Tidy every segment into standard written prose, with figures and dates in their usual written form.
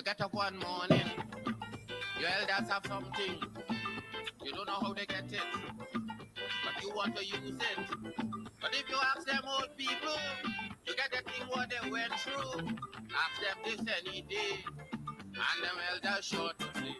You get up one morning, your elders have something. You don't know how they get it, but you want to use it. But if you ask them old people, you get the thing what they went through. Ask them this any day, and them elders sure to say.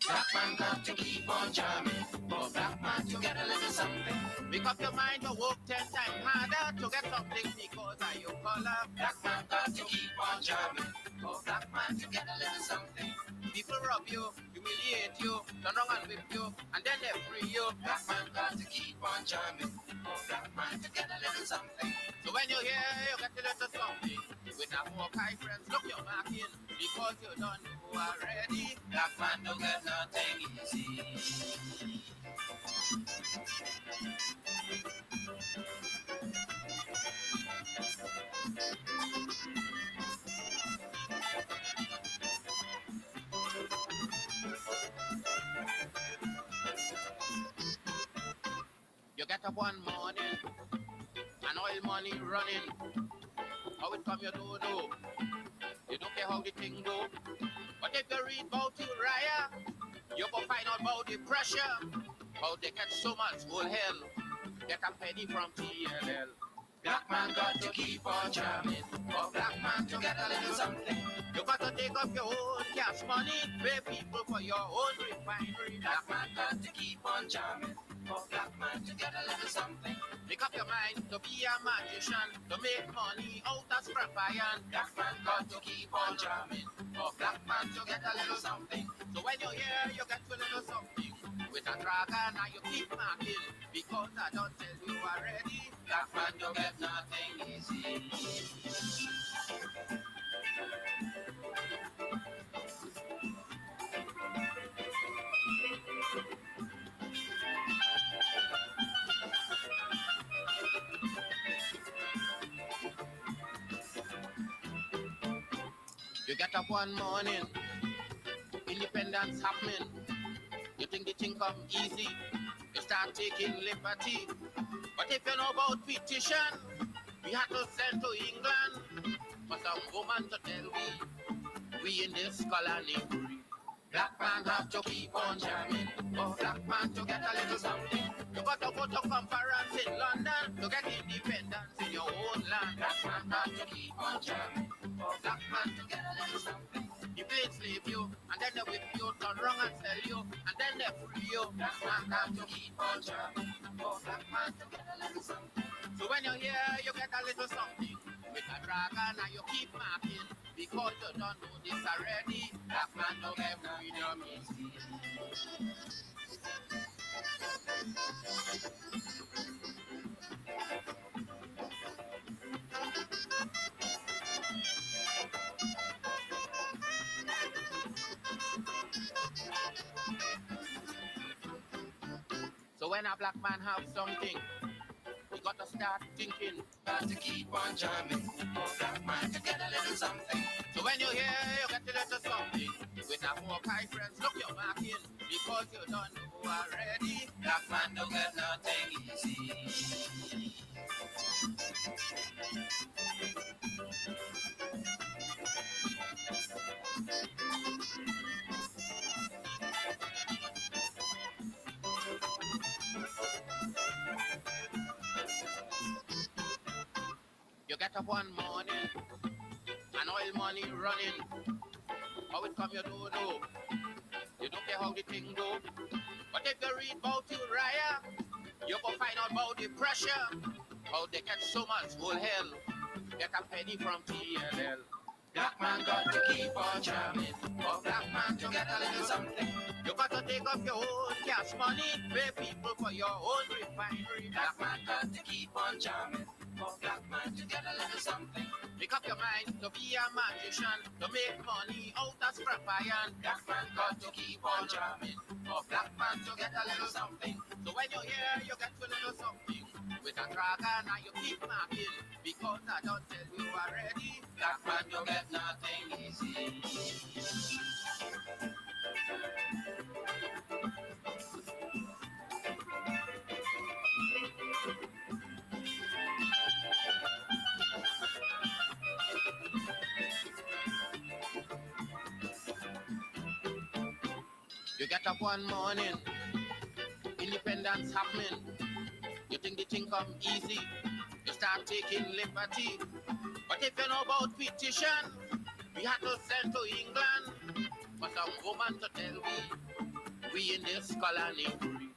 Black man got to keep on jamming. For black man to get a little something. Make up your mind to work 10 times harder to get something because of your color. Black man got to keep on jamming. For black man to get a little something. People rob you, humiliate you, turn around and whip you, and then they free you. Black man got to keep on jamming. For black man to get a little something. So when you hear you get a little something, with a more kind friends, look your mark in, because you don't know already. Black man don't get nothing easy. You get up one morning, and oil money running. How it come you don't know. You don't care how the thing go. But if you read about Uriah, you go find out about the pressure. How they get so much whole hell. Get a penny from TLL. Black man got to keep on jamming. For black man to get a little something. You got to take up your own cash money. Pay people for your own refinery. Black man got to keep on jamming. For black man to get a little something. Make up your mind to be a magician. To make money out of scrap iron. Black man got to keep on jamming. For black man to get a little something. So when you're here, you get a little something. With a dragon and you keep marking. Because I don't tell you already. Black man don't get nothing easy. You get up one morning, independence happening. You think the thing come easy, you start taking liberty. But if you know about petition, we had to send to England for some woman to tell we in this colony free. Black man have to keep on jamming, for black man to get a little something. You got to go to conference in London to get independence in your own land. Black man have to keep on jamming, for black man to get a little something. The blade slave you, and then they whip you, turn wrong and sell you, and then they free you. Black man have to keep on jamming, for black man to get a little something. So when you're here, you get a little something. With a dragon and you keep marking, because you don't know this already. Black man don't get freedom easy. So when a black man have something, you got to start thinking. Got to keep on jamming. For black man to get a little something. So when you're here, you get a little something. With a more kind friends, look your mark in. Because you don't know already. Black man don't get nothing easy. You get up one morning, and oil money running. How it come you don't know. You don't care how the thing go. But if you read about Uriah, you go find out about the pressure. How they get so much whole hell. Get a penny from TLL. Black man got to keep on jamming. For black man to get a little something. You got to take up your own cash money. Pay people for your own refinery. Black man got to keep on jamming. For black man to get a little something. Make up your mind to be a magician. To make money out of scrap iron. Black man got to keep on jamming. For black man to get a little something. So when you're here, you get a little something. With a dragon and you keep marking. Because I don't tell you already. Black man don't get nothing easy. You get up one morning, independence happening. You think the thing come easy, you start taking liberty. But if you know about petition, we had to send to England for some woman to tell we in this colony free.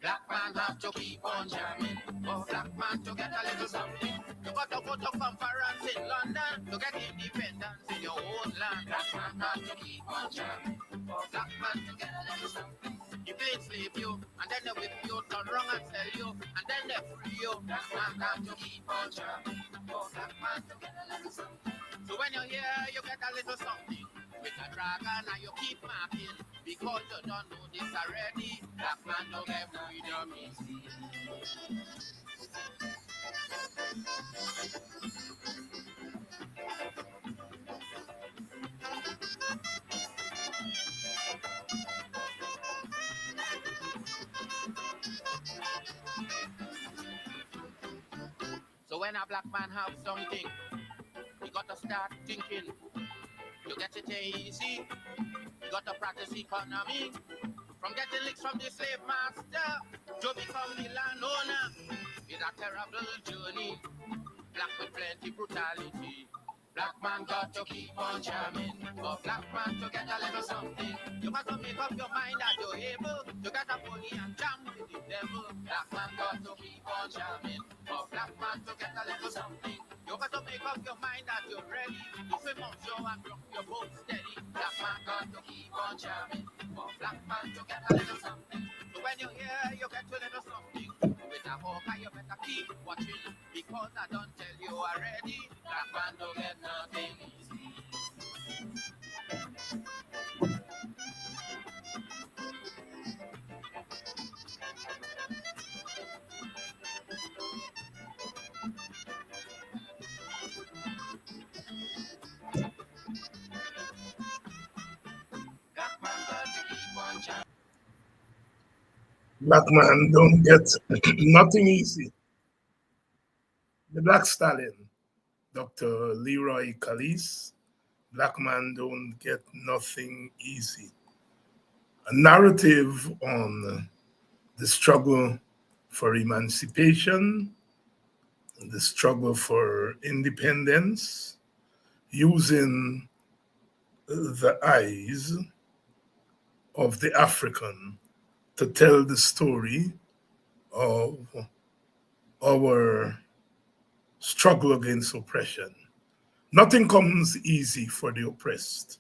Black man have to keep on jamming. For black man to get a little something. You got to go to conference in London to get independence in your own land. Black man have to keep on jamming. For black man to get a little something. You play slave you, and then they whip you, turn wrong and sell you, and then they free you. Black man have to keep on jamming. For black man to get a little something. So when you're here, you get a little something. With a dragon and you keep marking. Because you don't know this already. Black man don't get freedom easy. So when a black man have something, you got to start thinking. You get it easy. You got to practice economy. From getting licks from the slave master to become the landowner is a terrible journey. Black with plenty brutality. Black man got to keep on jamming. For black man to get a little something. You got to make up your mind that you're able to get a pony and jam with the devil. Black man got to keep on jamming. For black man to get a little something. You got to make up your mind that you're ready to swim on shore and rock your boat steady. Black man got to keep on jamming. For black man to get a little something. So when you're here, you get a little something. With a hawker, you better keep watching. Because I don't tell you already, black man don't get nothing easy. Black man got to keep on jamming. Black man don't get nothing easy. The Black Stallion, Dr. Leroy Calise. Black man don't get nothing easy. A narrative on the struggle for emancipation, the struggle for independence, using the eyes of the African to tell the story of our struggle against oppression. Nothing comes easy for the oppressed.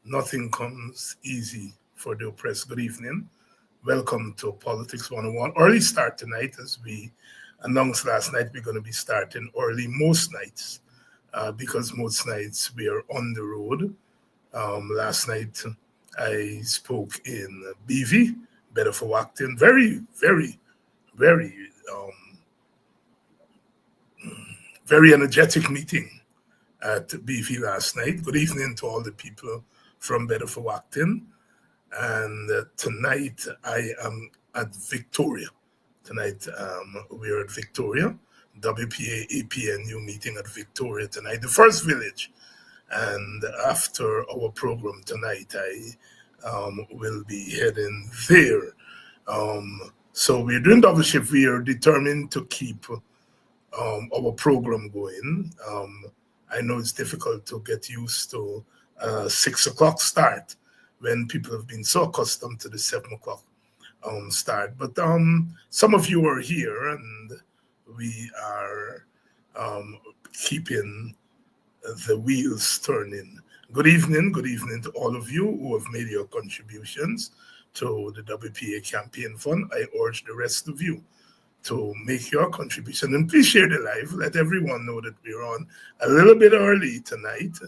Nothing comes easy for the oppressed. Good evening. Welcome to Politics 101. Early start tonight, as we announced last night. We're going to be starting early most nights because most nights we are on the road. Last night I spoke in BV, Bedford Wacton. Very very energetic meeting at BV last night. Good evening to all the people from Bedford Wacton. And tonight I am at Victoria. Tonight we're at Victoria, WPA APNU meeting at Victoria tonight, the first village. And after our program tonight, I will be heading there. So we're doing double shift. We are determined to keep our program going. I know it's difficult to get used to 6 o'clock start when people have been so accustomed to the 7 o'clock start. But some of you are here, and we are keeping the wheels turning. Good evening to all of you who have made your contributions to the WPA Campaign Fund. I urge the rest of you to make your contribution, and please share the live. Let everyone know that we're on a little bit early tonight,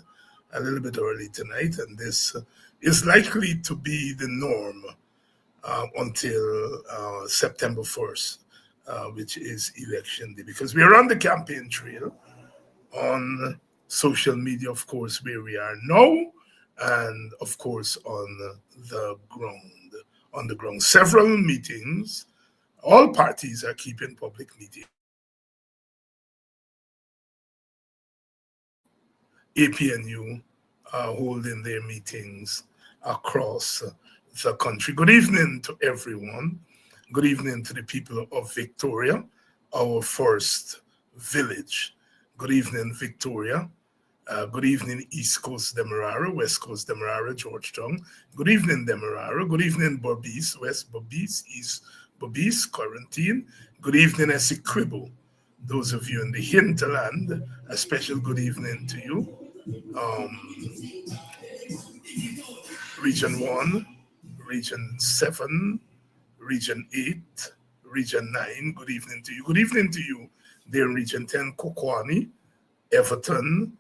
and this is likely to be the norm until September 1st, which is election day, because we're on the campaign trail on social media, of course, where we are now, and of course on the ground. Several meetings. All parties are keeping public meetings. APNU are holding their meetings across the country. Good evening to everyone. Good evening to the people of Victoria, our first village. Good evening, Victoria. Good evening, East Coast Demerara, West Coast Demerara, Georgetown. Good evening, Demerara. Good evening, Berbice, West Berbice, East Berbice, Quarantine. Good evening, Essequibo. Those of you in the hinterland, a special good evening to you. Region 1, Region 7, Region 8, Region 9, good evening to you. Good evening to you there in Region 10, Kokwani, Everton,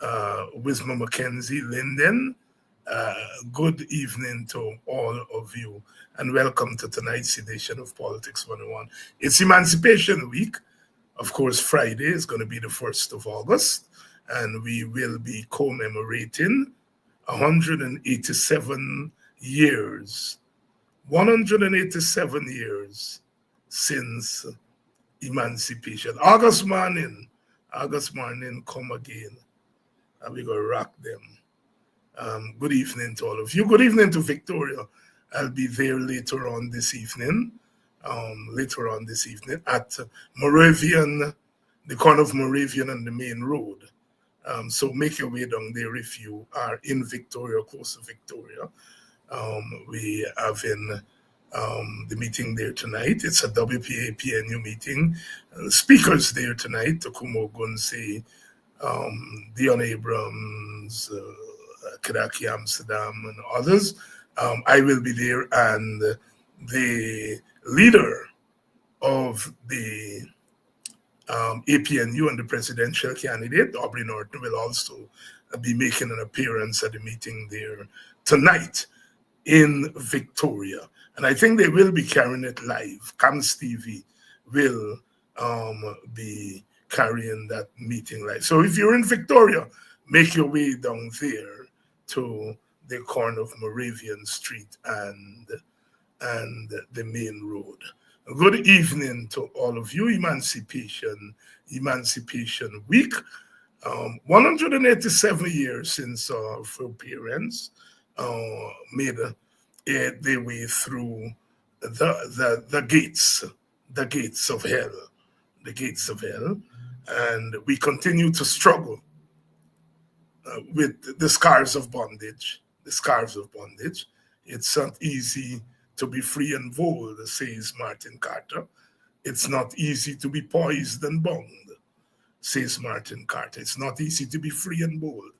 Wisma Mackenzie, Linden. Good evening to all of you, and welcome to tonight's edition of Politics 101. It's Emancipation Week. Of course, Friday is going to be the 1st of August, and we will be commemorating 187 years 187 years since emancipation. August morning, come again, and we're going to rock them. Good evening to all of you. Good evening to Victoria. I'll be there later on this evening, at Moravian, the corner of Moravian and the main road. So make your way down there if you are in Victoria, close to Victoria. We have in the meeting there tonight. It's a WPA-PNU meeting. Speakers there tonight, Takumo Gunsi, Dion Abrams, Kadaki Amsterdam, and others. I will be there, and the leader of the APNU and the presidential candidate, Aubrey Norton, will also be making an appearance at the meeting there tonight in Victoria. And I think they will be carrying it live. CAMS TV will be carrying that meeting live. So if you're in Victoria, make your way down there to the corner of Moravian Street and the main road. Good evening to all of you. Emancipation Week. 187 years since our parents made their way through the gates of hell, and we continue to struggle with the scars of bondage. It's not easy to be free and bold, says Martin Carter. It's not easy to be poised and bound, says Martin Carter. It's not easy to be free and bold.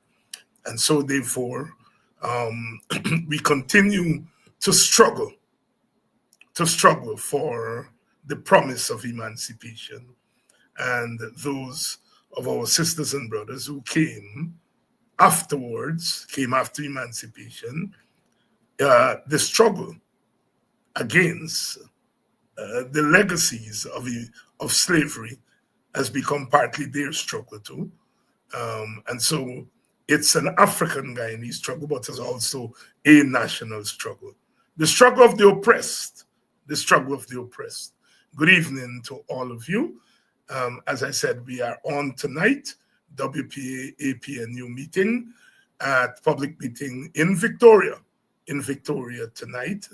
And so therefore, we continue to struggle for the promise of emancipation. And those of our sisters and brothers who came after emancipation, the struggle against the legacies of slavery has become partly their struggle too. And so it's an African Guyanese struggle, but it's also a national struggle. The struggle of the oppressed. Good evening to all of you. As I said, we are on tonight, WPA APNU meeting, public meeting in Victoria tonight.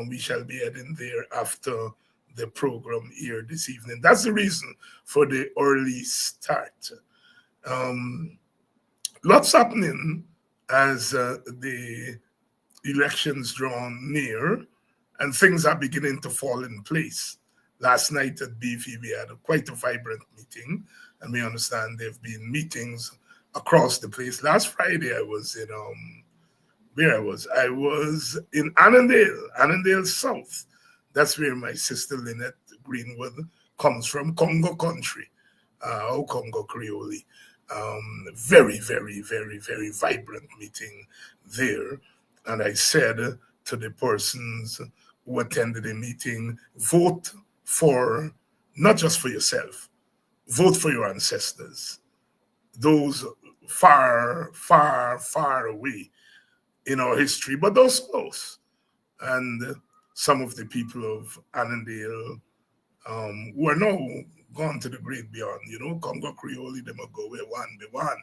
We shall be heading there after the program here this evening. That's the reason for the early start. Lots happening as the elections draw near, and things are beginning to fall in place. Last night at BV, we had quite a vibrant meeting, and we understand there have been meetings across the place. Last Friday, I was in I was in Annandale South. That's where my sister Lynette Greenwood comes from, Congo country, Congo Creole. Very, very, very, very vibrant meeting there. And I said to the persons who attended the meeting, vote for, not just for yourself, vote for your ancestors, those far, far, far away in our history, but those close. And some of the people of Annandale who are now gone to the great beyond, Congo Creole, them go where one be one.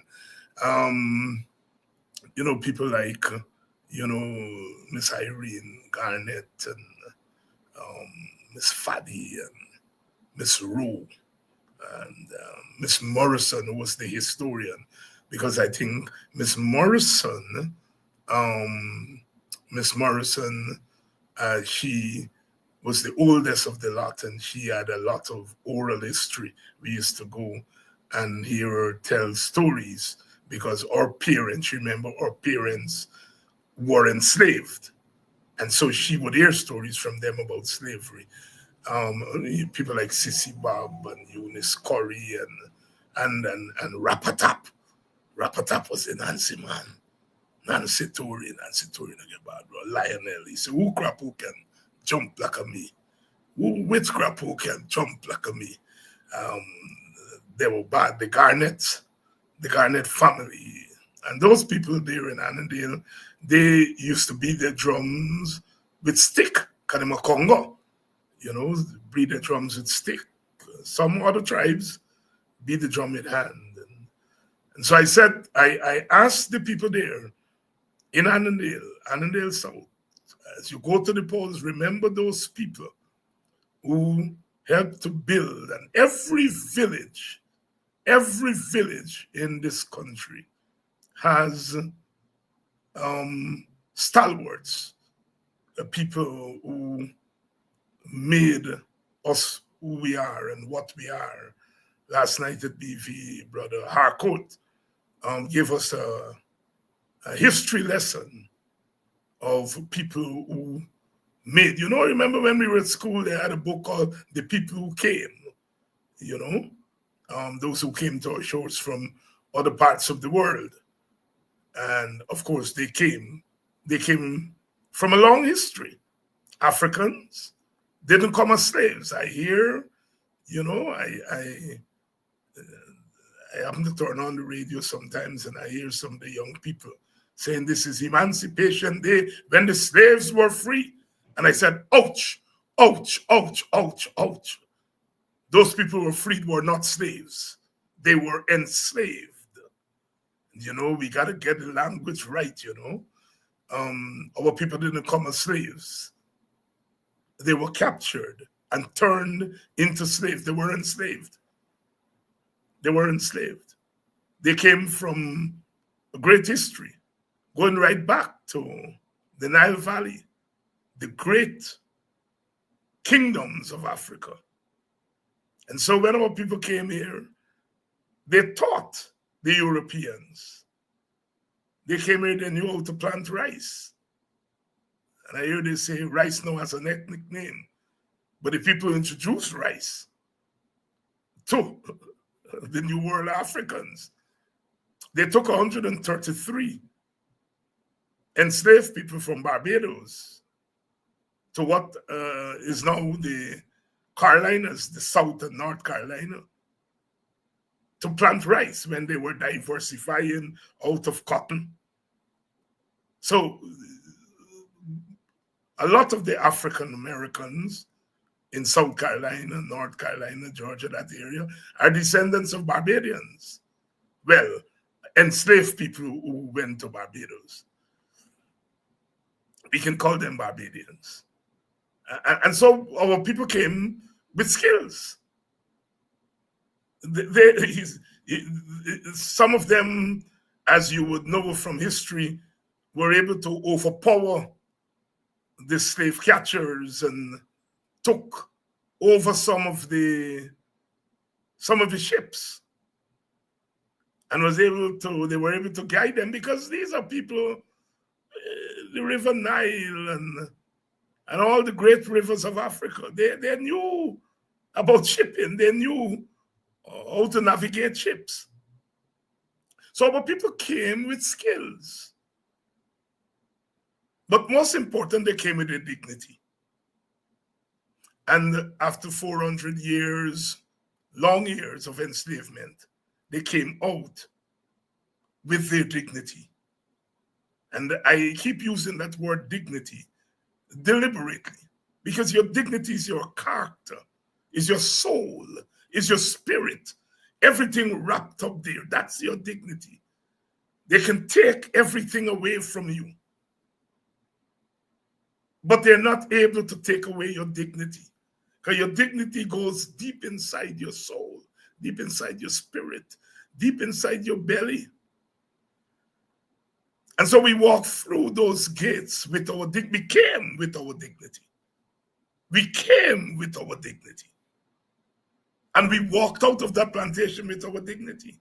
People like Miss Irene Garnett and Miss Faddy and Miss Rue and Miss Morrison, who was the historian, because I think Miss Morrison, um, Miss Morrison, she was the oldest of the lot, and she had a lot of oral history. We used to go and hear her tell stories because our parents, remember, our parents were enslaved. And so she would hear stories from them about slavery. People like Sissy Bob and Eunice Corey and Rapatap. Rapatap was a Nancy man. Nancy Tori again, bad bro. Lionel. He said, who crap who can jump like a me? Which crap who can jump like a me? They were bad. The Garnett family. And those people there in Annandale, they used to beat their drums with stick, Kanema Congo. Beat their drums with stick. Some other tribes beat the drum with hand. And so I said, I asked the people there in Annandale South, as you go to the polls, remember those people who helped to build, and every village in this country has stalwarts, people who made us who we are and what we are. Last night at BV, Brother Harcourt gave us a history lesson of people who made, remember when we were at school, they had a book called The People Who Came, those who came to our shores from other parts of the world. And of course, they came from a long history. Africans didn't come as slaves. I hear, I happen to turn on the radio sometimes and I hear some of the young people saying this is Emancipation Day when the slaves were free. And I said, ouch, ouch, ouch, ouch, ouch. Those people were freed were not slaves. They were enslaved. We got to get the language right, Our people didn't come as slaves. They were captured and turned into slaves. They were enslaved. They came from a great history, going right back to the Nile Valley, the great kingdoms of Africa. And so when our people came here, they taught the Europeans. They came here, they knew how to plant rice. And I hear they say rice now has an ethnic name. But the people introduced rice to the New World Africans. They took 133 enslaved people from Barbados to what is now the Carolinas, the South and North Carolina, to plant rice when they were diversifying out of cotton. So a lot of the African Americans in South Carolina, North Carolina, Georgia, that area, are descendants of Barbadians. Well, enslaved people who went to Barbados. We can call them Barbadians. And so our people came with skills. Some of them, as you would know from history, were able to overpower the slave catchers and took over some of the ships, and they were able to guide them, because these are people, the River Nile and all the great rivers of Africa. They knew about shipping. They knew how to navigate ships. So our people came with skills. But most important, they came with their dignity. And after 400 years, long years of enslavement, they came out with their dignity. And I keep using that word dignity deliberately, because your dignity is your character, is your soul, is your spirit, everything wrapped up there. That's your dignity. They can take everything away from you. but they're not able to take away your dignity. Because your dignity goes deep inside your soul, deep inside your spirit, deep inside your belly. And so we walk through those gates with our dignity. We came with our dignity. We came with our dignity. And we walked out of that plantation with our dignity.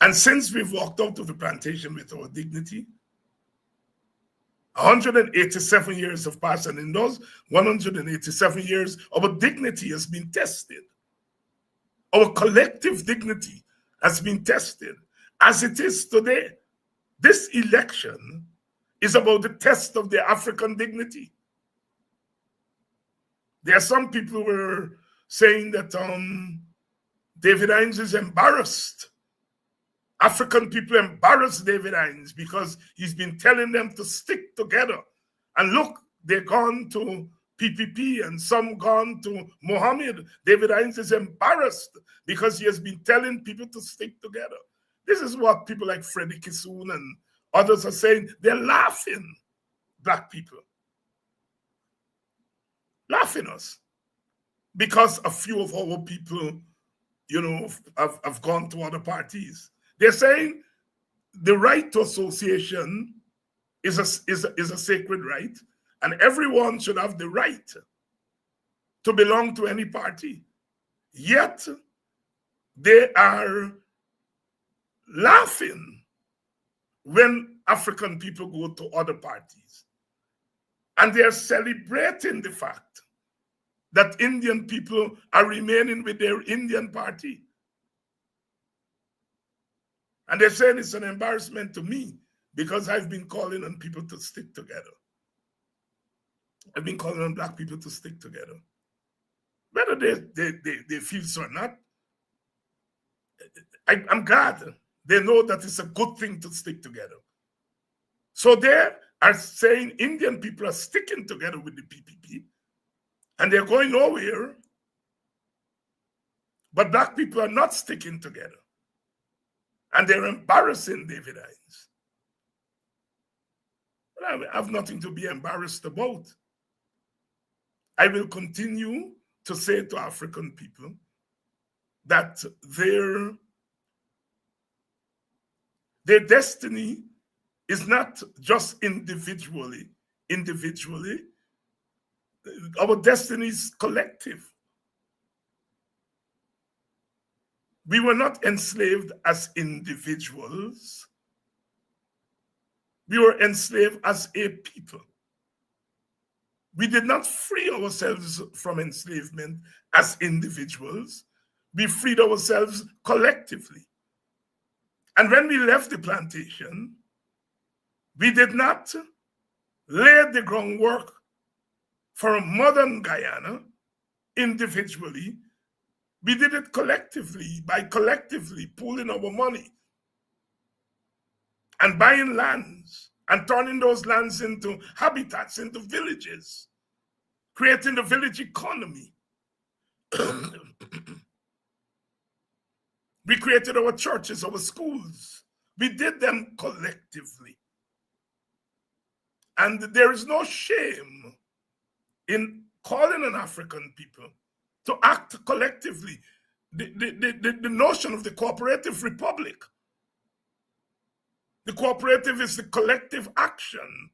And since we've walked out of the plantation with our dignity, 187 years have passed, and in those 187 years, our dignity has been tested. Our collective dignity has been tested. As it is today, this election is about the test of the African dignity. There are some people who are saying that David Hines is embarrassed. African people embarrass David Hines because he's been telling them to stick together. And look, they've gone to PPP and some gone to Mohammed. David Hines is embarrassed because he has been telling people to stick together. This is what people like Freddie Kissoon and others are saying. They're laughing, Black people. Laughing us. Because a few of our people, have gone to other parties. They're saying the right to association is a sacred right, and everyone should have the right to belong to any party. Yet, they are laughing when African people go to other parties. And they're celebrating the fact that Indian people are remaining with their Indian party. And they're saying it's an embarrassment to me because I've been calling on people to stick together. I've been calling on Black people to stick together. Whether they feel so or not, I'm glad they know that it's a good thing to stick together. So they are saying Indian people are sticking together with the PPP and they're going nowhere, but Black people are not sticking together. And they're embarrassing David Hines. But I have nothing to be embarrassed about. I will continue to say to African people that their destiny is not just individually. Our destiny is collective. We were not enslaved as individuals. We were enslaved as a people. We did not free ourselves from enslavement as individuals. We freed ourselves collectively. And when we left the plantation, we did not lay the groundwork for a modern Guyana individually. We did it collectively, by collectively pooling our money and buying lands and turning those lands into habitats, into villages, creating the village economy. We created our churches, our schools. We did them collectively. And there is no shame in calling on African people to act collectively. The notion of the cooperative republic. The cooperative is the collective action.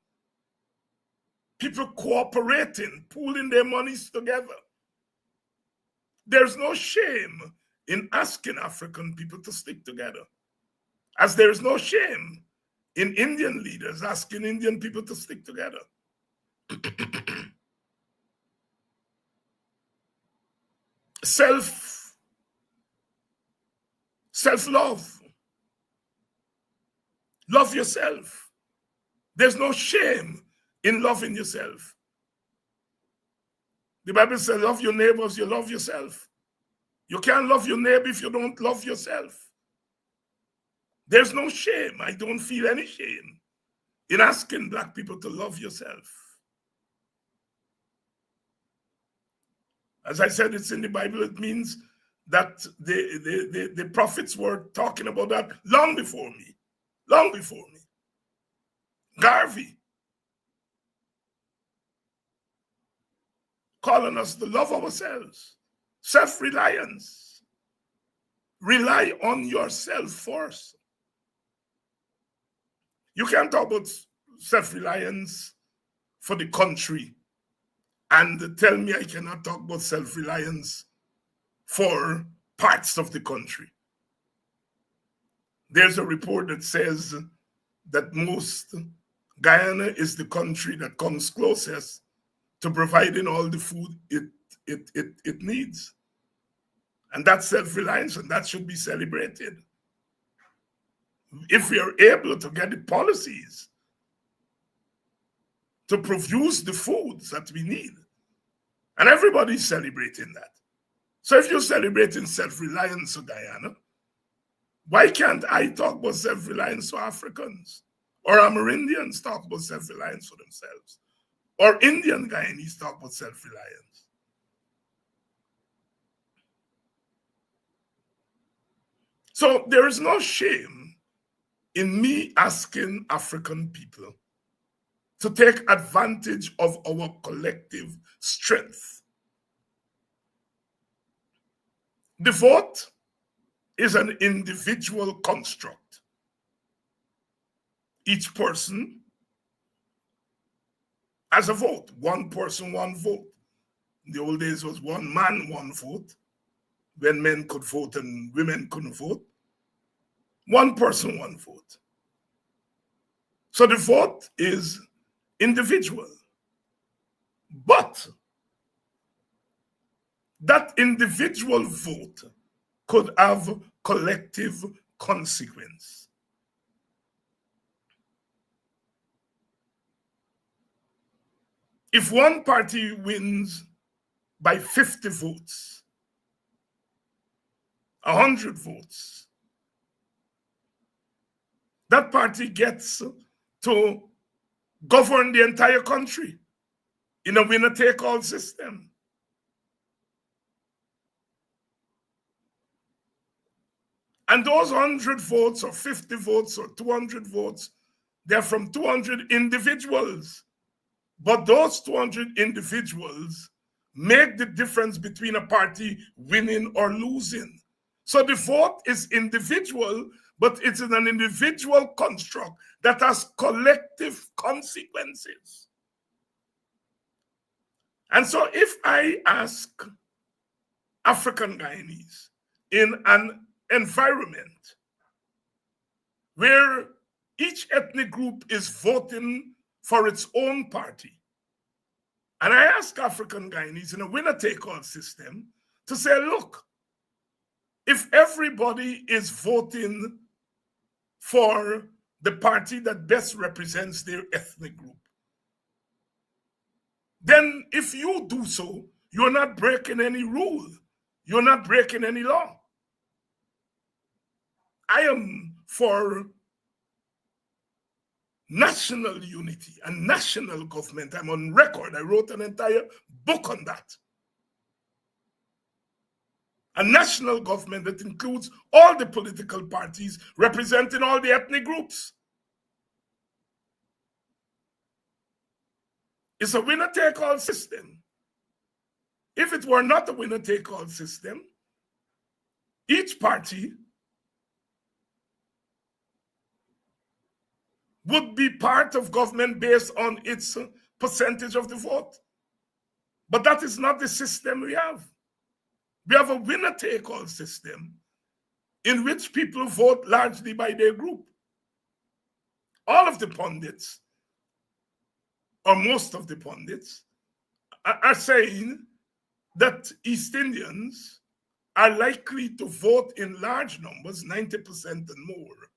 People cooperating, pooling their monies together. There's no shame in asking African people to stick together. As there is no shame in Indian leaders asking Indian people to stick together. Self-love. Love yourself. There's no shame in loving yourself. The Bible says, love your neighbors, you love yourself. You can't love your neighbor if you don't love yourself. There's no shame. I don't feel any shame in asking Black people to love yourself. As I said, it's in the Bible. It means that the prophets were talking about that long before me. Long before me. Garvey calling us to love ourselves, self-reliance. Rely on yourself first. You can't talk about self-reliance for the country and tell me I cannot talk about self-reliance for parts of the country. There's a report that says that Guyana is the country that comes closest to providing all the food it needs. And that's self-reliance, and that should be celebrated. If we are able to get the policies to produce the foods that we need, and everybody's celebrating that. So if you're celebrating self-reliance for Guyana, why can't I talk about self-reliance for Africans? Or Amerindians talk about self-reliance for themselves? Or Indian Guyanese talk about self-reliance? So there is no shame in me asking African people to take advantage of our collective strength. The vote is an individual construct. Each person has a vote. One person, one vote. In the old days, it was one man, one vote. When men could vote and women couldn't vote. One person, one vote. So the vote is individual. But that individual vote could have collective consequence. If one party wins by 50 votes, 100 votes, that party gets to govern the entire country in a winner-take-all system. And those 100 votes or 50 votes or 200 votes, they're from 200 individuals. But those 200 individuals make the difference between a party winning or losing. So the vote is individual, but it's an individual construct that has collective consequences. And so if I ask African Guyanese in an environment where each ethnic group is voting for its own party, and I ask African Guyanese in a winner-take-all system to say, look, if everybody is voting for the party that best represents their ethnic group, then if you do so, you're not breaking any rule. You're not breaking any law. I am for national unity and national government. I'm on record. I wrote an entire book on that. A national government that includes all the political parties representing all the ethnic groups. It's a winner-take-all system. If it were not a winner-take-all system, each party would be part of government based on its percentage of the vote. But that is not the system we have. We have a winner-take-all system in which people vote largely by their group. All of the pundits, or most of the pundits, are saying that East Indians are likely to vote in large numbers, 90% and more,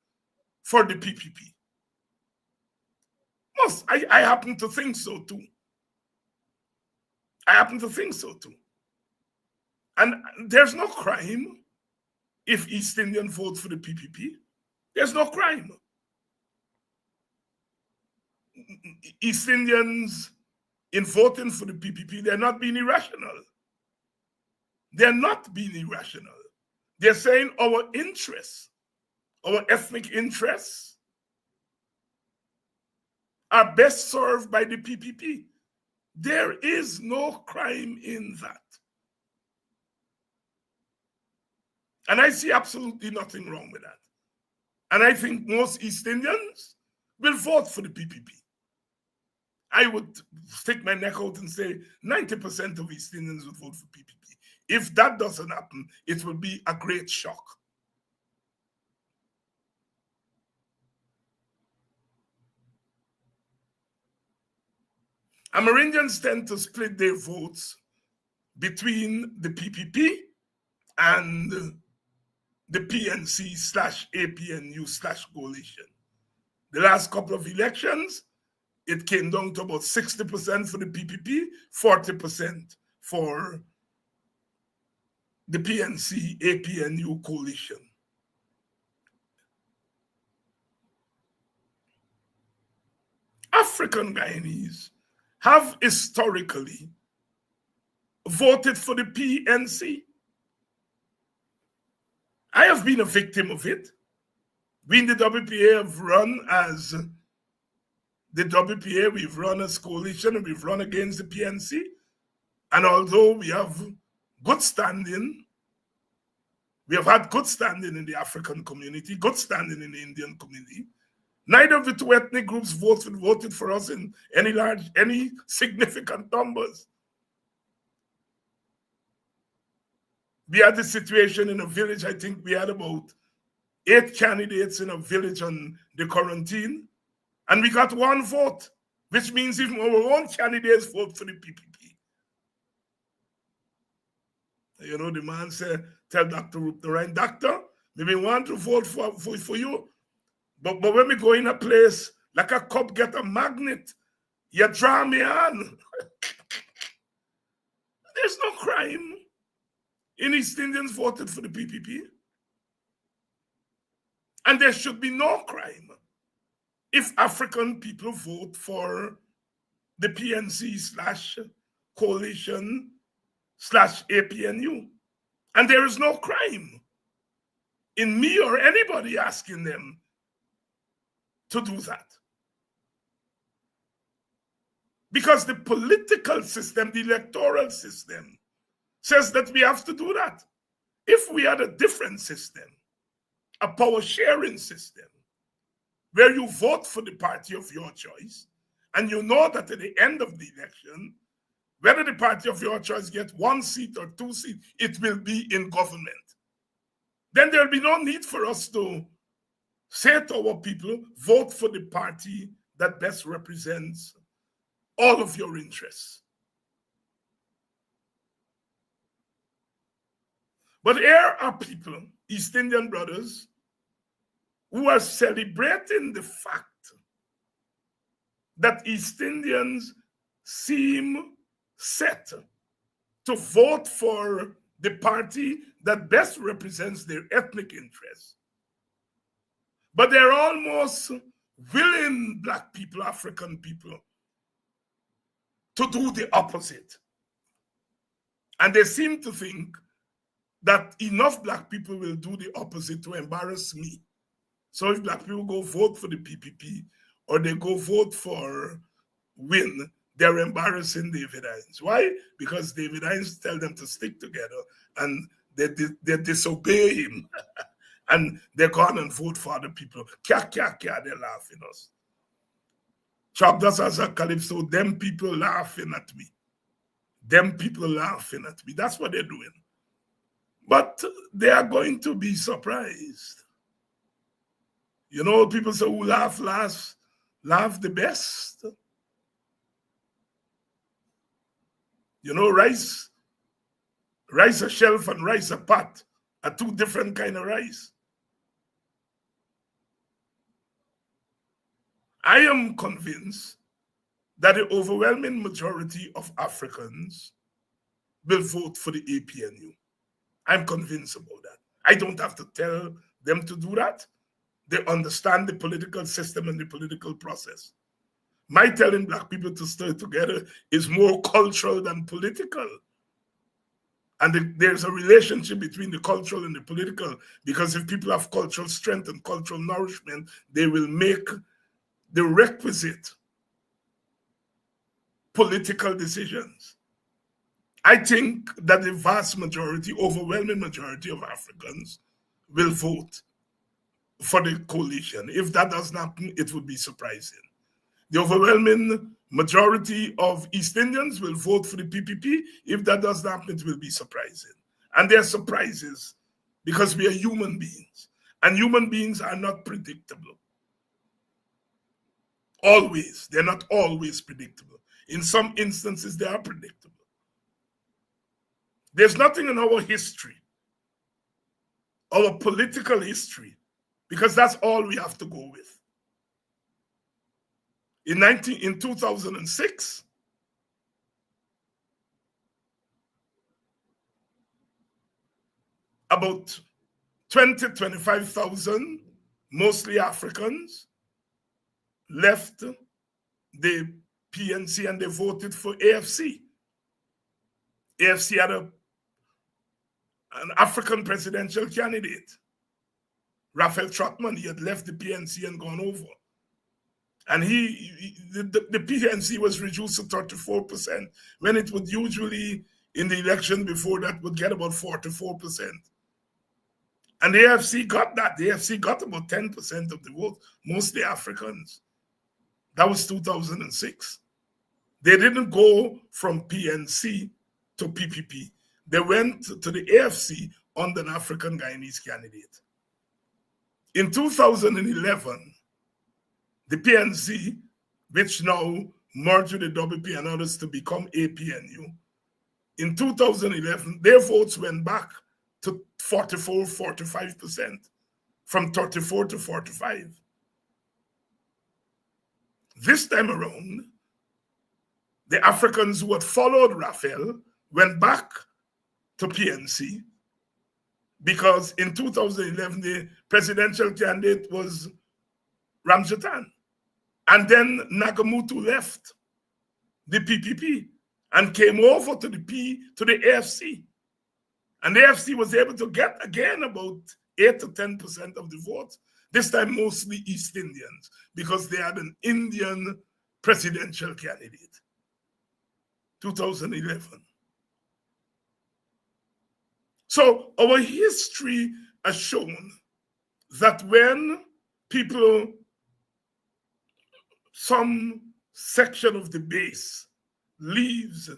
for the PPP. I happen to think so too. I happen to think so too. And there's no crime if East Indians vote for the PPP. There's no crime. East Indians, in voting for the PPP, they're not being irrational. They're not being irrational. They're saying our interests, our ethnic interests, are best served by the PPP. There is no crime in that. And I see absolutely nothing wrong with that. And I think most East Indians will vote for the PPP. I would stick my neck out and say 90% of East Indians would vote for PPP. If that doesn't happen, it will be a great shock. Amerindians tend to split their votes between the PPP and the PNC/APNU/coalition. The last couple of elections, it came down to about 60% for the PPP, 40% for the PNC/APNU coalition. African Guyanese have historically voted for the PNC. I have been a victim of it. We in the WPA have run as the WPA, we've run as coalition, and we've run against the PNC. And although we have good standing, we have had good standing in the African community, good standing in the Indian community, neither of the two ethnic groups voted for us in any significant numbers. We had the situation in a village, I think we had about 8 candidates in a village on the quarantine, and we got 1 vote, which means even our own candidates vote for the PPP. You know, the man said, tell Dr. Rupnaraine, doctor, maybe want to vote for you, but when we go in a place, like a cup get a magnet, you draw me on. There's no crime in East Indians voted for the PPP. And there should be no crime if African people vote for the PNC/coalition/APNU. And there is no crime in me or anybody asking them to do that. Because the political system, the electoral system, says that we have to do that. If we had a different system, a power sharing system, where you vote for the party of your choice, and you know that at the end of the election, whether the party of your choice gets 1 seat or 2 seats, it will be in government. Then there will be no need for us to say to our people, vote for the party that best represents all of your interests. But here are people, East Indian brothers, who are celebrating the fact that East Indians seem set to vote for the party that best represents their ethnic interests. But they're almost willing Black people, African people, to do the opposite. And they seem to think that enough Black people will do the opposite to embarrass me. So if Black people go vote for the PPP or they go vote for Win, they're embarrassing David Hines. Why? Because David Hines tell them to stick together and they disobey him. And they go on and vote for other people. They're laughing at us. Chabdas as a Calypso, them people laughing at me. Them people laughing at me. That's what they're doing. But they are going to be surprised. You know, people say, who laugh last, laugh the best. You know, rice a shelf and rice a pot are 2 different kind of rice. I am convinced that the overwhelming majority of Africans will vote for the APNU. I'm convinced about that. I don't have to tell them to do that. They understand the political system and the political process. My telling Black people to stay together is more cultural than political. And there's a relationship between the cultural and the political, because if people have cultural strength and cultural nourishment, they will make the requisite political decisions. I think that the vast majority, overwhelming majority of Africans will vote for the coalition. If that doesn't happen, it would be surprising. The overwhelming majority of East Indians will vote for the PPP. If that doesn't happen, it will be surprising. And there are surprises because we are human beings, and human beings are not predictable. Always. They're not always predictable. In some instances, they are predictable. There's nothing in our history, our political history, because that's all we have to go with. In 2006, about 25,000, mostly Africans, left the PNC and they voted for AFC. AFC had an African presidential candidate, Raphael Trotman. He had left the PNC and gone over. And the PNC was reduced to 34%, when it would usually, in the election before that, would get about 44%. And the AFC got that. The AFC got about 10% of the vote, mostly Africans. That was 2006. They didn't go from PNC to PPP. They went to the AFC under an African Guyanese candidate. In 2011, the PNC, which now merged with the WP and others to become APNU, in 2011, their votes went back to 45%, from 34 to 45. This time around, the Africans who had followed Raphael went back to PNC because in 2011, the presidential candidate was Ramjatan. And then Nagamutu left the PPP and came over to the AFC. And the AFC was able to get, again, about 8 to 10% of the vote, this time mostly East Indians, because they had an Indian presidential candidate. 2011. So our history has shown that when people, some section of the base leaves,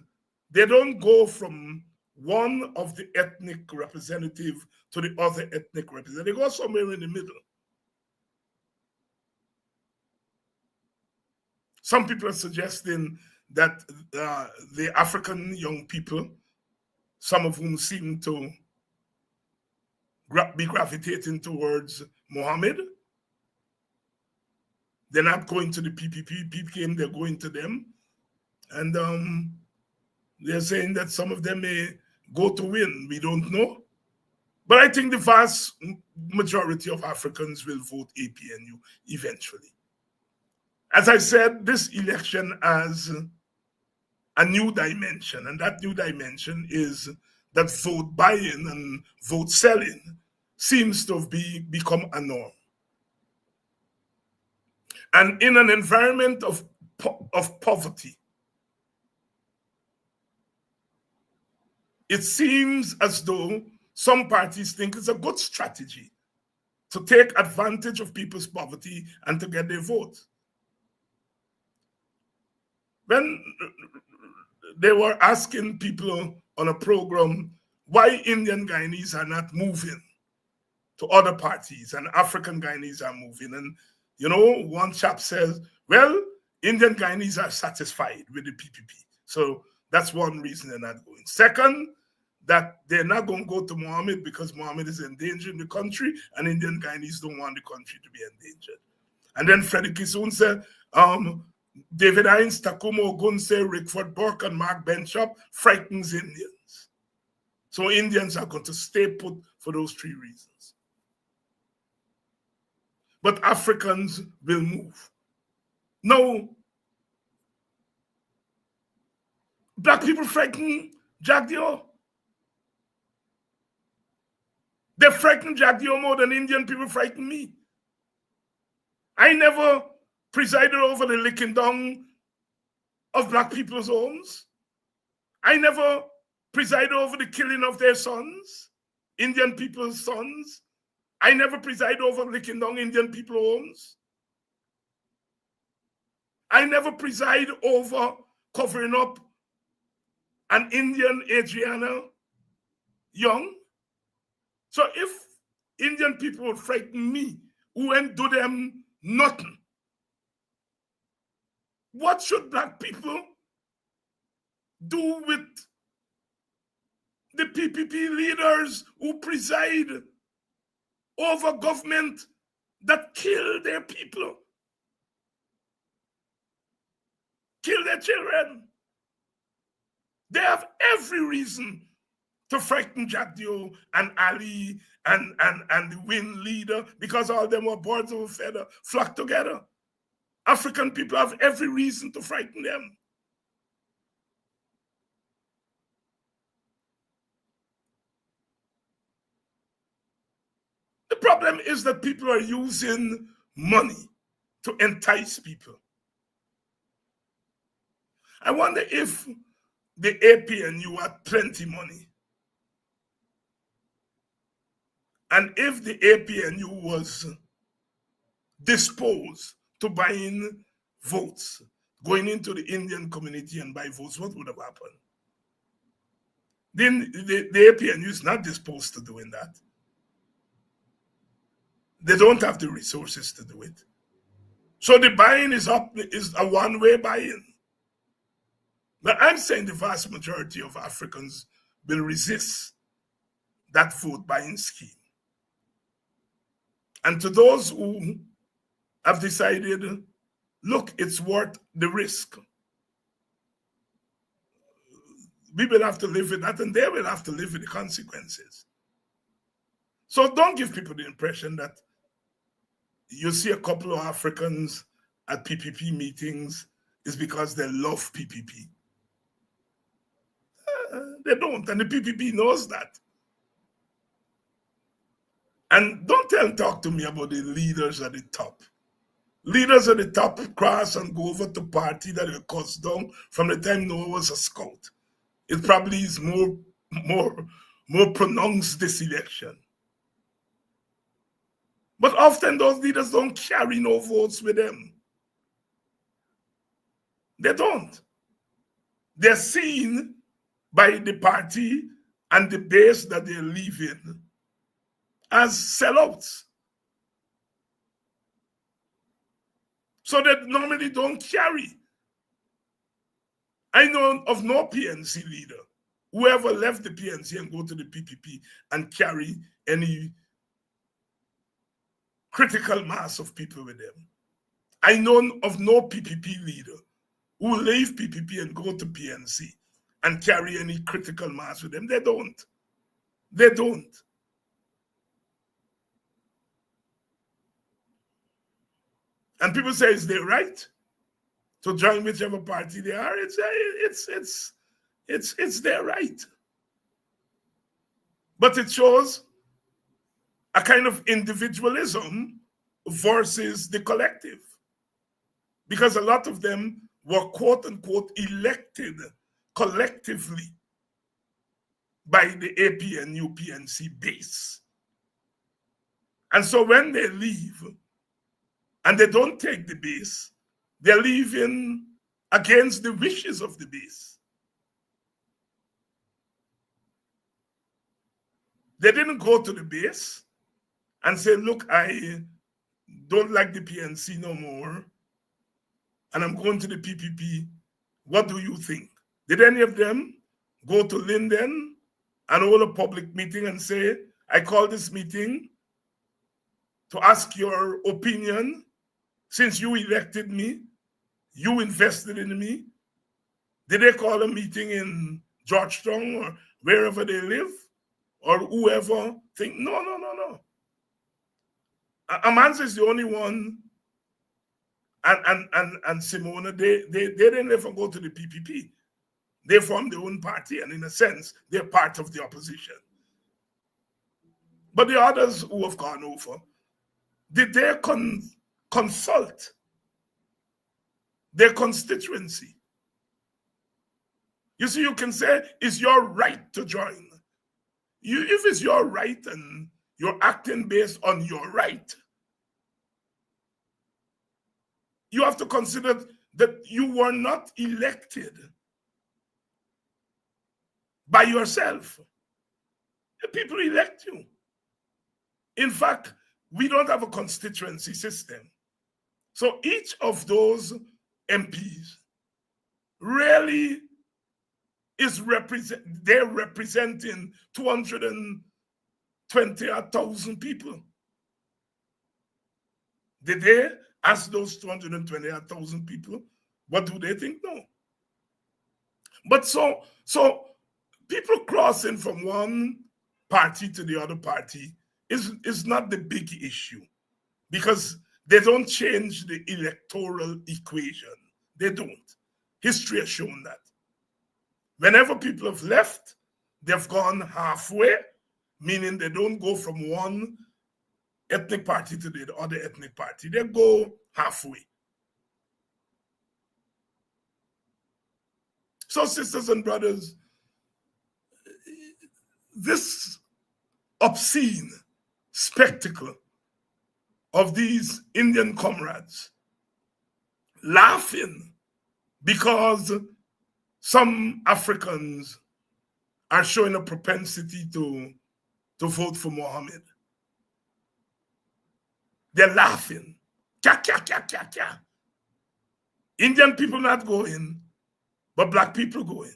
they don't go from one of the ethnic representative to the other ethnic representative. They go somewhere in the middle. Some people are suggesting that the African young people, some of whom seem to be gravitating towards Mohammed, they're not going to the PPP, they're going to them. And they're saying that some of them may go to win. We don't know. But I think the vast majority of Africans will vote APNU eventually. As I said, this election has a new dimension, and that new dimension is that vote buying and vote selling seems to have become a norm. And in an environment of poverty, it seems as though some parties think it's a good strategy to take advantage of people's poverty and to get their vote. When they were asking people on a program why Indian Guyanese are not moving to other parties and African Guyanese are moving, and one chap says, well, Indian Guyanese are satisfied with the PPP. So that's one reason they're not going. Second, that they're not going to go to Mohammed because Mohammed is endangering the country and Indian Guyanese don't want the country to be endangered. And then Freddie Kissoon said, David Hines, Takumo Ogunse, Rickford Burke, and Mark Benchop frightens Indians. So Indians are going to stay put for those three reasons. But Africans will move. No. Black people frighten Jack Dio. They frighten Jack Dio more than Indian people frighten me. I never presided over the licking down of black people's homes. I never preside over the killing of their sons, Indian people's sons. I never preside over licking down Indian people's homes. I never preside over covering up an Indian Adriana Young. So if Indian people would frighten me, who ain't do them nothing, what should black people do with the PPP leaders who preside over government that kill their people, kill their children? They have every reason to frighten Jack Dio and Ali and the Win leader, because all them were birds of a feather flock together. African people have every reason to frighten them. The problem is that people are using money to entice people. I wonder if the APNU had plenty money, and if the APNU was disposed to buying votes, going into the Indian community and buy votes, what would have happened? Then the APNU is not disposed to doing that. They don't have the resources to do it. So the buying is a one-way buying. But I'm saying the vast majority of Africans will resist that vote buying scheme. And to those who have decided, look, it's worth the risk, we will have to live with that, and they will have to live with the consequences. So don't give people the impression that you see a couple of Africans at PPP meetings is because they love PPP. They don't, and the PPP knows that. And don't talk to me about the leaders at the top. Leaders at the top cross and go over to party that were cussed down from the time Noah was a scout. It probably is more pronounced this election. But often those leaders don't carry no votes with them. They don't. They're seen by the party and the base that they live in as sellouts. So they normally don't carry. I know of no PNC leader who ever left the PNC and go to the PPP and carry any critical mass of people with them. I know of no PPP leader who leave PPP and go to PNC and carry any critical mass with them. They don't. They don't. And people say it's their right to join whichever party they are. It's their right. But it shows a kind of individualism versus the collective. Because a lot of them were quote unquote elected collectively by the APNU PNC base. And so when they leave and they don't take the base, they're leaving against the wishes of the base. They didn't go to the base and say, look, I don't like the PNC no more, and I'm going to the PPP. What do you think? Did any of them go to Linden and hold a public meeting and say, I call this meeting to ask your opinion since you elected me, you invested in me? Did they call a meeting in Georgetown or wherever they live? Or whoever think, no. Amanza is the only one, and Simona, they didn't ever go to the PPP. They formed their own party, and in a sense, they're part of the opposition. But the others who have gone over, did they consult their constituency? You see, you can say it's your right to join. If it's your right and you're acting based on your right, you have to consider that you were not elected by yourself. The people elect you. In fact, we don't have a constituency system. So each of those MPs really is they're representing 220,000 people. Did they ask those 220,000 people what do they think? No. But so people crossing from one party to the other party is not the big issue, because they don't change the electoral equation. They don't. History has shown that. Whenever people have left, they've gone halfway, meaning they don't go from one ethnic party to the other ethnic party. They go halfway. So, sisters and brothers, this obscene spectacle of these Indian comrades laughing because some Africans are showing a propensity to vote for Mohammed. They're laughing. Kya, kya, kya, kya, kya. Indian people not going, but black people going.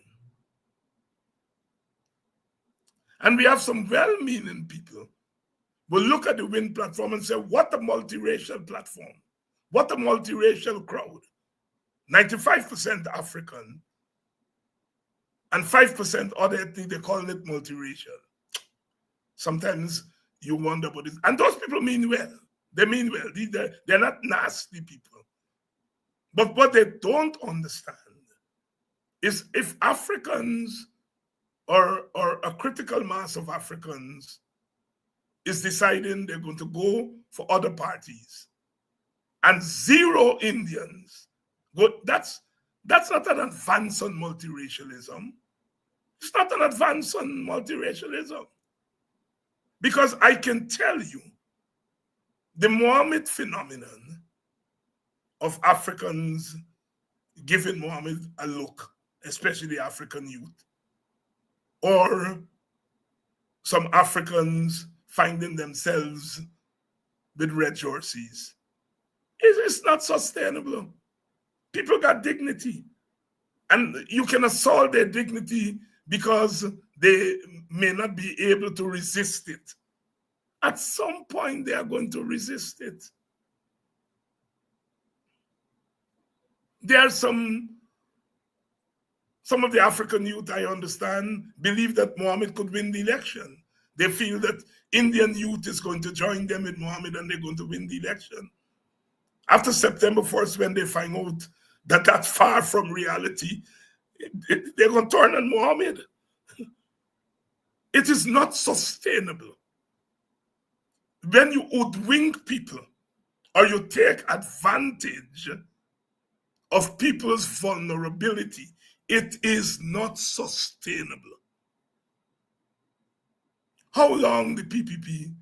And we have some well-meaning people will look at the WIN platform and say, what a multiracial platform. What a multiracial crowd. 95% African and 5% other ethnic, they call it multiracial. Sometimes you wonder about it. And those people mean well. They mean well. They're not nasty people. But what they don't understand is if Africans or a critical mass of Africans is deciding they're going to go for other parties and zero Indians, that's not an advance on multiracialism. It's not an advance on multiracialism. Because I can tell you, the Mohammed phenomenon of Africans giving Mohammed a look, especially African youth, or some Africans finding themselves with red jerseys, it's not sustainable. People got dignity, and you can assault their dignity because they may not be able to resist it. At some point, they are going to resist it. There are some of the African youth, I understand, believe that Mohammed could win the election. They feel that Indian youth is going to join them with Mohammed and they're going to win the election. After September 1st, when they find out that that's far from reality, they're going to turn on Mohammed. It is not sustainable. When you hoodwink people or you take advantage of people's vulnerability, it is not sustainable. How long the PPP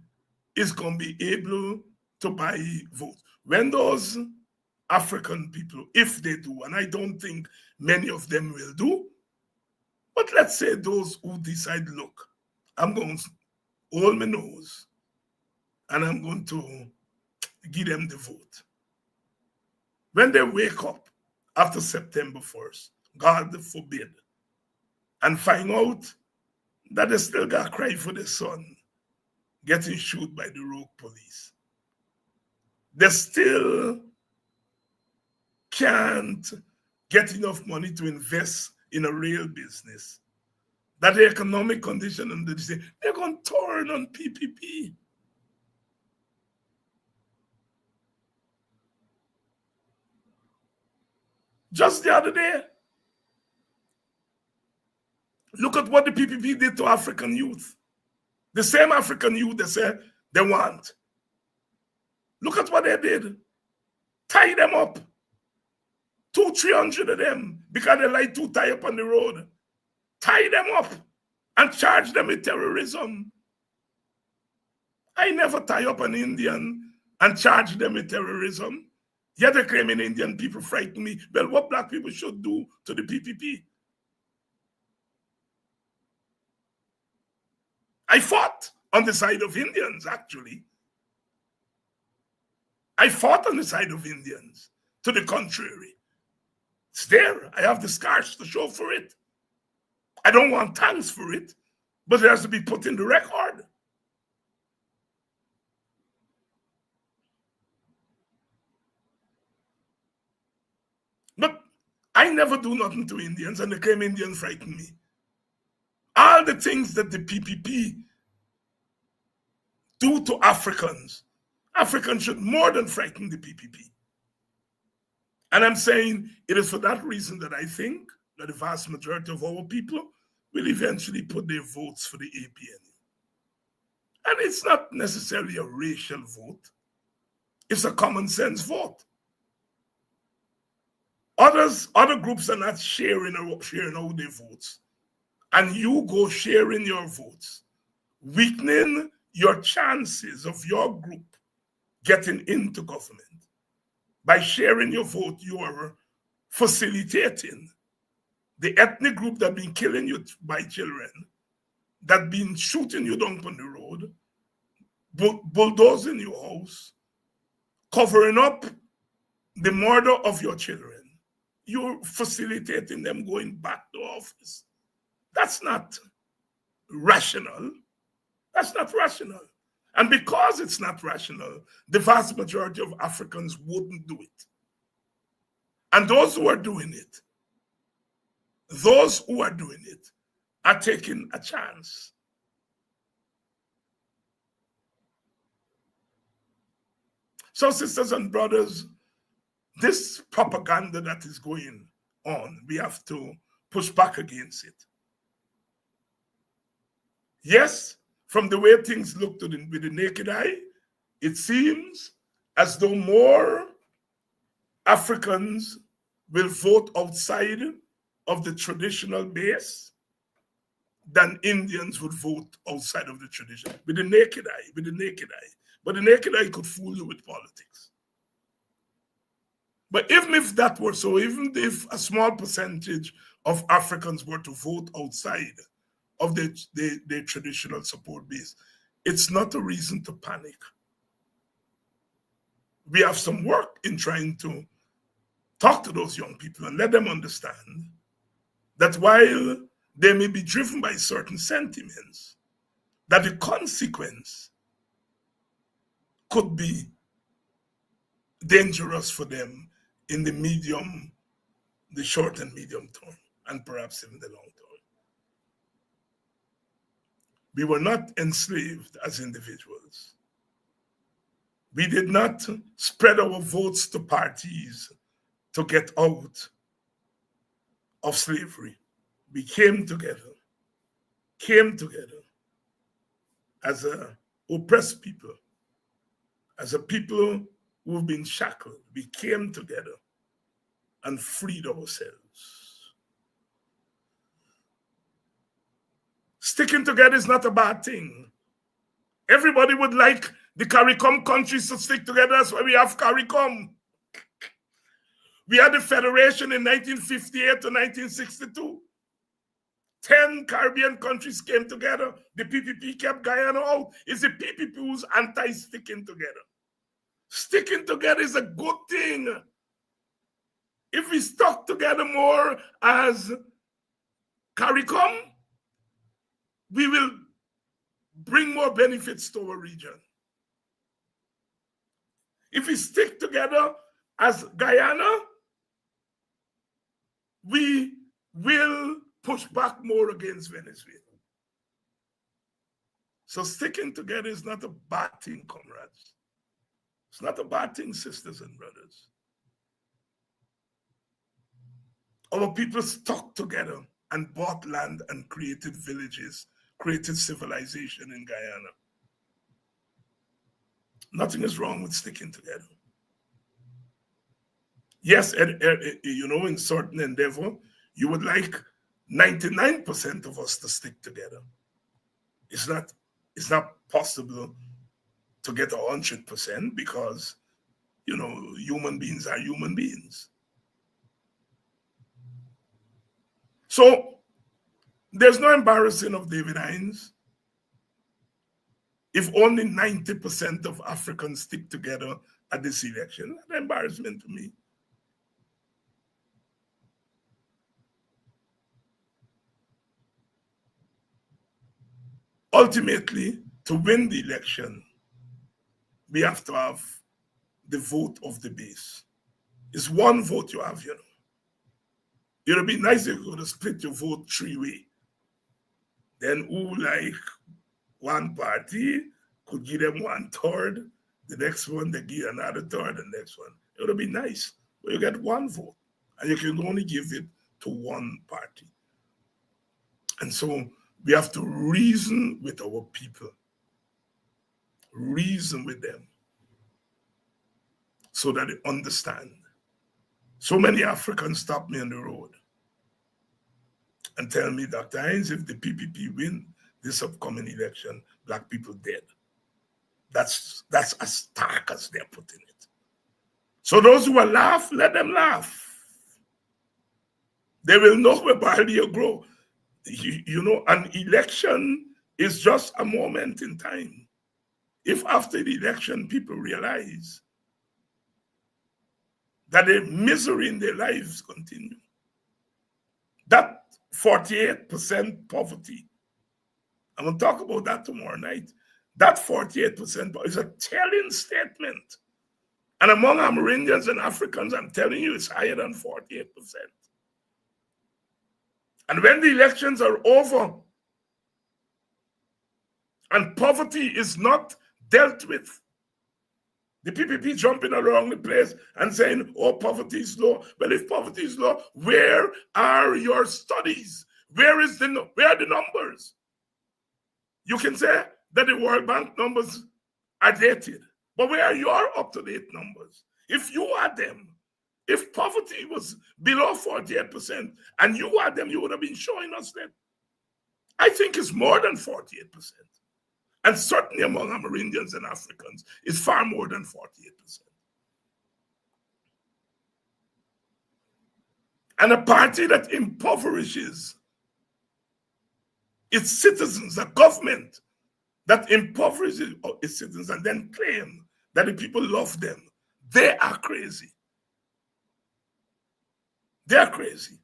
is going to be able to buy votes? When those African people, if they do, and I don't think many of them will do, but let's say those who decide, look, I'm going to hold my nose and I'm going to give them the vote. When they wake up after September 1st, God forbid, and find out that they still got to cry for their son getting shot by the rogue police, they still can't get enough money to invest in a real business, that the economic condition, and they're going to turn on PPP. Just the other day, look at what the PPP did to African youth. The same African youth they say they want. Look at what they did. Tie them up. 200-300 of them because they like to tie up on the road. tie them up and charge them with terrorism. I never tie up an Indian and charge them with terrorism. Yet they're claiming Indian people frighten me. Well, what black people should do to the PPP? I fought on the side of Indians, actually. I fought on the side of Indians. To the contrary. It's there. I have the scars to show for it. I don't want thanks for it, but it has to be put in the record. But I never do nothing to Indians, and they claim Indians frighten me. All the things that the PPP do to Africans, Africans should more than frighten the PPP. And I'm saying it is for that reason that I think that the vast majority of our people will eventually put their votes for the APNU. And it's not necessarily a racial vote. It's a common sense vote. Other groups are not sharing out their votes. And you go sharing your votes, weakening your chances of your group getting into government. By sharing your vote, you are facilitating the ethnic group that been killing you by children, that been shooting you down on the road, bulldozing your house, covering up the murder of your children. You're facilitating them going back to office. That's not rational. That's not rational. And because it's not rational, the vast majority of Africans wouldn't do it. And those who are doing it are taking a chance. So, sisters and brothers, this propaganda that is going on, we have to push back against it. Yes, from the way things look with the naked eye, it seems as though more Africans will vote outside of the traditional base than Indians would vote outside of the tradition. With the naked eye. But the naked eye could fool you with politics. But even if that were so, even if a small percentage of Africans were to vote outside of the traditional support base, it's not a reason to panic. We have some work in trying to talk to those young people and let them understand that while they may be driven by certain sentiments, that the consequence could be dangerous for them in the short and medium term, and perhaps even the long term. We were not enslaved as individuals. We did not spread our votes to parties to get out of slavery. We came together as an oppressed people, as a people who've been shackled. We came together and freed ourselves. Sticking together is not a bad thing. Everybody would like the CARICOM countries to stick together. That's why we have CARICOM. We had the Federation in 1958 to 1962. 10 Caribbean countries came together. The PPP kept Guyana out. It's the PPP who's anti-sticking together. Sticking together is a good thing. If we stuck together more as CARICOM, we will bring more benefits to our region. If we stick together as Guyana, we will push back more against Venezuela. So sticking together is not a bad thing, comrades. It's not a bad thing, sisters and brothers. Our people stuck together and bought land and created villages, created civilization in Guyana. Nothing is wrong with sticking together. Yes, in certain endeavor, you would like 99% of us to stick together. It's not possible to get 100% because, human beings are human beings. So there's no embarrassing of David Hines if only 90% of Africans stick together at this election. That's an embarrassment to me. Ultimately, to win the election, we have to have the vote of the base. It's one vote you have, It would be nice if you could split your vote 3 ways. Then who like one party could give them 1/3, the next one they give another third, the next one. It would be nice. But you get one vote, and you can only give it to one party. And so we have to reason with our people. Reason with them so that they understand. So many Africans stop me on the road and tell me, Dr. Hines, if the PPP win this upcoming election, Black people dead. That's as stark as they're putting it. So those who will laugh, let them laugh. They will know where barley will grow. An election is just a moment in time. If after the election people realize that the misery in their lives continue, that 48% poverty, I'm going to talk about that tomorrow night, that 48% is a telling statement. And among Amerindians and Africans, I'm telling you, it's higher than 48%. And when the elections are over and poverty is not dealt with, the PPP jumping around the place and saying, oh, poverty is low. Well, if poverty is low, where are your studies? Where are the numbers? You can say that the World Bank numbers are dated, but where are your up-to-date numbers? If you had them, if poverty was below 48% and you had them, you would have been showing us that. I think it's more than 48%. And certainly among Amerindians and Africans, it's far more than 48%. And a party that impoverishes its citizens, a government that impoverishes its citizens and then claim that the people love them, they are crazy. They are crazy.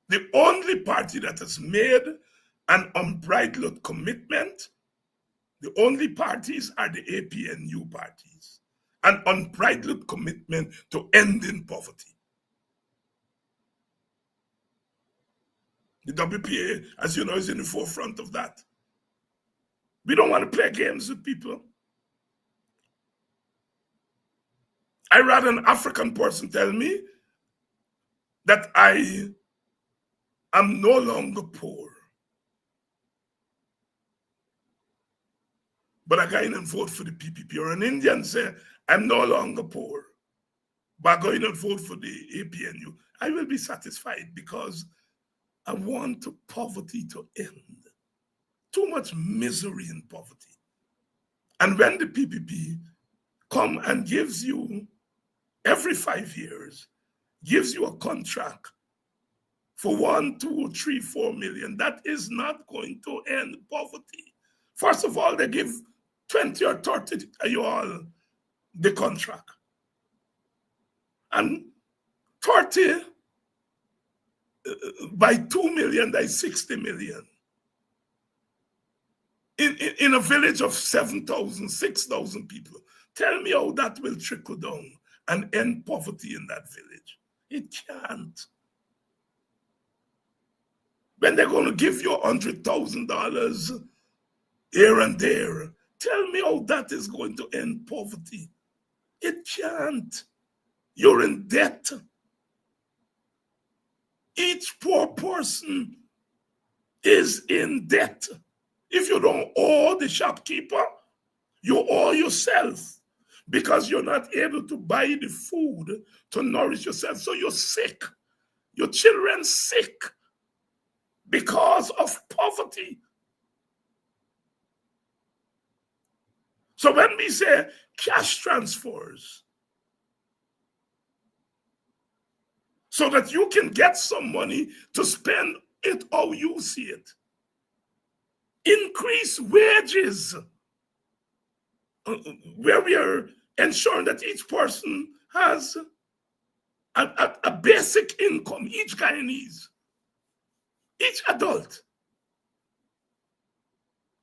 The only party that has made an unbridled commitment, the only parties are the APNU parties, an unbridled commitment to ending poverty. The WPA, as you know, is in the forefront of that. We don't want to play games with people. I rather an African person tell me that I am no longer poor, but I go in and vote for the PPP, or an Indian say, I'm no longer poor, but I go in and vote for the APNU. I will be satisfied because I want poverty to end. Too much misery in poverty. And when the PPP come and gives you, every 5 years, gives you a contract for 1, 2, 3, 4 million, that is not going to end poverty. First of all, they give 20 or 30 you all the contract. And 30 by 2 million, that's 60 million. In a village of 7,000, 6,000 people. Tell me how that will trickle down and end poverty in that village. It can't. When they're going to give you $100,000 here and there, tell me how that is going to end poverty. It can't. You're in debt. Each poor person is in debt. If you don't owe the shopkeeper, you owe yourself because you're not able to buy the food to nourish yourself. So you're sick. your children sick because of poverty. So when we say cash transfers, so that you can get some money to spend it how you see it. Increase wages, where we are ensuring that each person has a basic income, each Guyanese, each adult,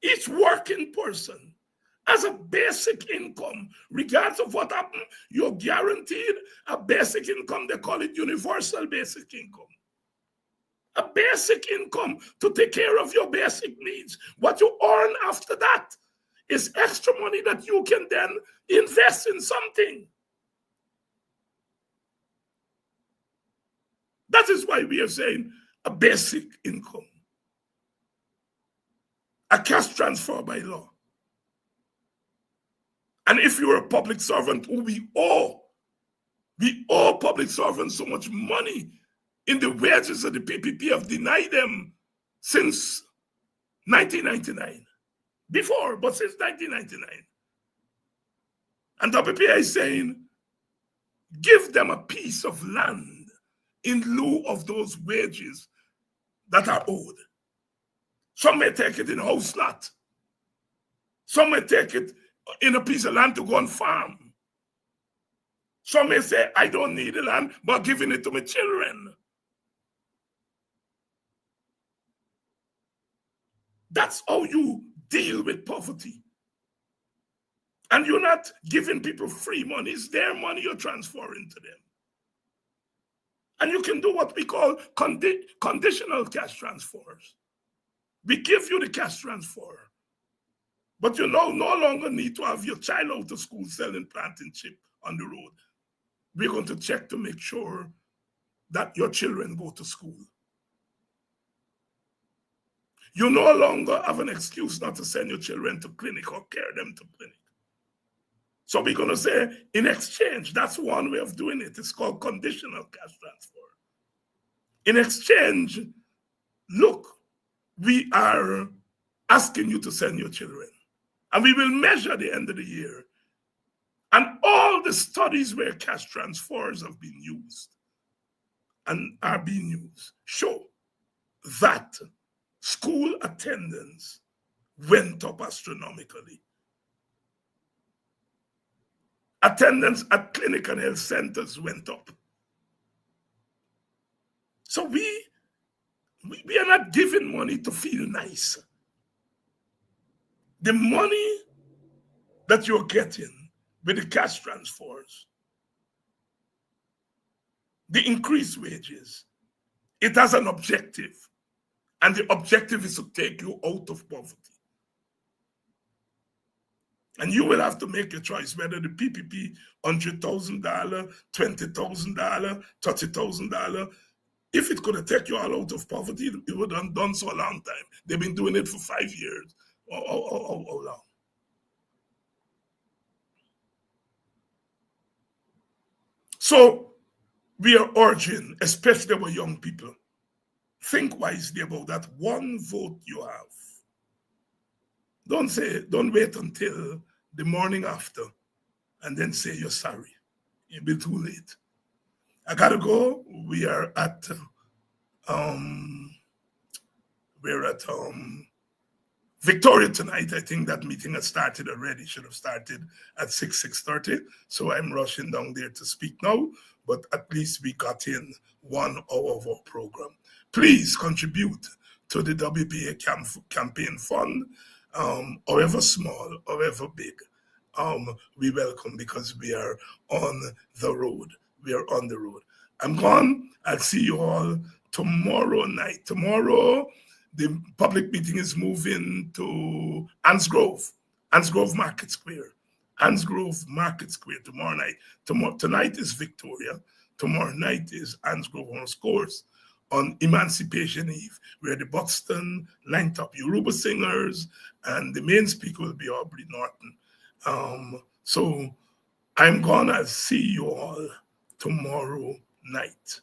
each working person has a basic income. Regardless of what happened, you're guaranteed a basic income. They call it universal basic income. A basic income to take care of your basic needs. What you earn after that is extra money that you can then invest in something. That is why we are saying a basic income. A cash transfer by law. And if you're a public servant who we owe public servants so much money in the wages of the PPP have denied them since 1999. Before, but since 1999. And WPA is saying, give them a piece of land in lieu of those wages that are owed. Some may take it in a house lot. Some may take it in a piece of land to go and farm. Some may say, I don't need the land, but giving it to my children. That's how you deal with poverty. And you're not giving people free money. It's their money you're transferring to them. And you can do what we call conditional cash transfers. We give you the cash transfer, but you no longer need to have your child out of school selling plantain chip on the road. We're going to check to make sure that your children go to school. You no longer have an excuse not to send your children to clinic or carry them to clinic. So we're going to say, in exchange, that's one way of doing it. It's called conditional cash transfer. In exchange, look, we are asking you to send your children. And we will measure the end of the year. And all the studies where cash transfers have been used and are being used show that school attendance went up astronomically. Attendance at clinic and health centers went up. So we are not giving money to feel nice. The money that you're getting with the cash transfers, the increased wages, it has an objective. And the objective is to take you out of poverty. And you will have to make a choice whether the PPP, $100,000, $20,000, $30,000, if it could have taken you all out of poverty, it would have done so a long time. They've been doing it for 5 years. How long? So we are urging, especially our young people, think wisely about that one vote you have. Don't wait until the morning after and then say you're sorry. It'll be too late. I gotta go. We are at Victoria tonight. I think that meeting has started already. Should have started at 6:30. So I'm rushing down there to speak now. But at least we got in 1 hour of our program. Please contribute to the WPA campaign fund, however small, however big. We welcome, because we are on the road. We are on the road. I'm gone. I'll see you all tomorrow night. Tomorrow, the public meeting is moving to Ansgrove Market Square. Ansgrove Market Square tomorrow night. Tonight is Victoria. Tomorrow night is Ansgrove on course on Emancipation Eve, where the Buxton lined up Yoruba singers, and the main speaker will be Aubrey Norton. So I'm gonna see you all tomorrow night.